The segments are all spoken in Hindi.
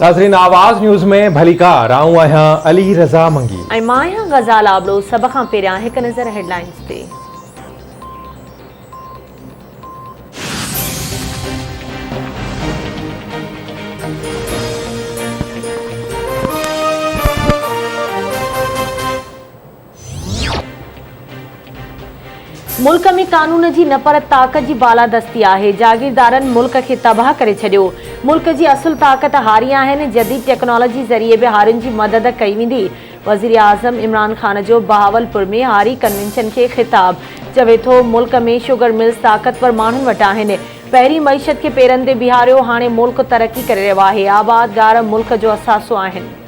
नाज़रीन, आवाज़ न्यूज़ में भली कार आऊं आहियां अली रज़ा मंगी ऐं मां आहियां ग़ज़ाल आबलो। सभ खां पहिरियां हिकु नज़र हेडलाइंस ते। मुल्क में कानून जी न पर ताक़त जी बालादस्ती आहे। जागीरदारनि मुल्क खे तबाह करे छॾियो। मुल्क जी असुल ताक़त हारी आहिनि। जदीद टेक्नोलॉजी ज़रिए बि हारियुनि जी मदद कई वेंदी। वज़ीर आज़म इमरान ख़ान जो बहावलपुर में हारी कन्वेंशन खे ख़िताब। चवे थो मुल्क में शुगर मिल्स ताक़तवर माण्हुनि वटि आहिनि। पहिरीं मईशत खे पेरनि ते बीहारियो, हाणे मुल्क तरक़ी करे रहियो आहे। आबादगार मुल्क जो असासो आहिनि।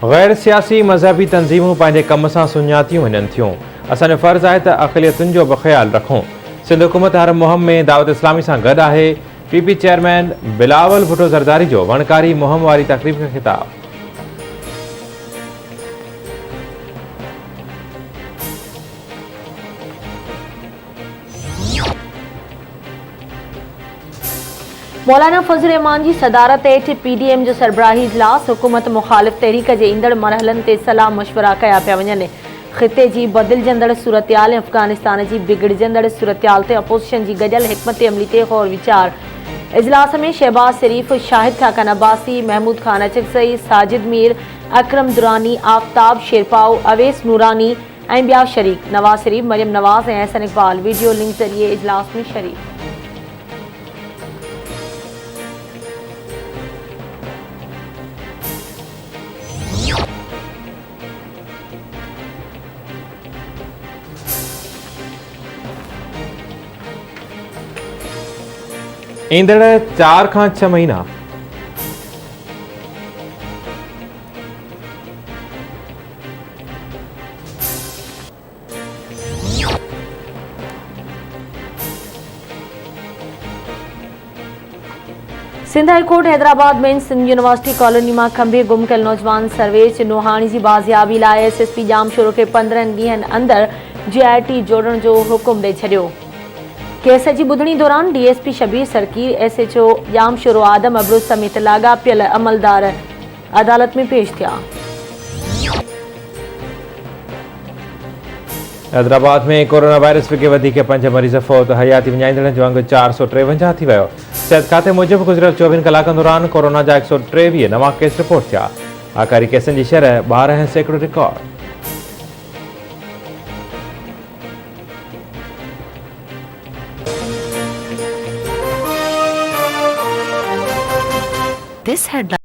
गैर सियासी मज़हबी तंज़ीमूं पंहिंजे कम सां सुञातियूं वञनि थियूं। असांजो फ़र्ज़ु आहे त अक़लियतुनि जो बि ख़्यालु रखूं। सिंध हुकूमत हर मुहिम में दावत इस्लामी सां गॾु आहे। पीपी चेयरमैन बिलावल भुट्टो ज़रदारी जो वणकारी मुहिम वारी तक़रीब खे ख़िताब। मौलाना फज़ल रहमान जी सदारत हेठि पीडीएम जो सरबराही इजलास। हुकूमत मुखालिफ़ तहरीक जे ईंदड़ मरहलनि ते सलाह मशवरा कया पिया वञनि। ख़िते जी बदिलजंदड़ सूरतयाल ऐं अफ़गानिस्तान जी बिगड़जंदड़ सूरतयाल ते अपोज़िशन जी गॾियल हिकमत अमली ते गौर वीचार। इजलास में शहबाज शरीफ़, शाहिद खाकन अब्बासी, महमूद खान अचकज़ई, साजिद मीर, अकरम दुरानी, आफ़ताब शेरपाओ, अवेस नूरानी ऐं ॿिया शरीक। नवाज़ शरीफ़, मरियम नवाज़ ऐं अहसन इक़बाल वीडियो लिंक ज़रिए इजलास में शरीक। ईंदड़ 4 खां 6 महीना सिंध हाई कोर्ट हैदराबाद में सिंध यूनिवर्सिटी कॉलोनी में खंभे गुम कल नौजवान सर्वेश नोहानी की बाज़ियाबी लाइ एसएसपी जामशोरो के 15 ॾींहनि अंदर जीआईटी जोड़ण जो हुकुम दे छॾियो। केस जी ॿुधणी दौरान डीएसपी शबीर सरकीर, एसएचओ जामशोरो आदम अबरू समेत लाॻापियल अमलदार अदालत में पेश थिया। हैदराबाद में कोरोना वायरस के वधीक 5 मरीज़ फौत। हयाती विञाईंदड़नि जो अंग 453 थी वियो। सिहत खाते मूजिब गुज़िरियल 24 कलाकनि दौरान कोरोना जा 123 नवां केस रिपोर्ट थिया। आकारी केसनि जी शरह 12% रिकॉर्ड। This headline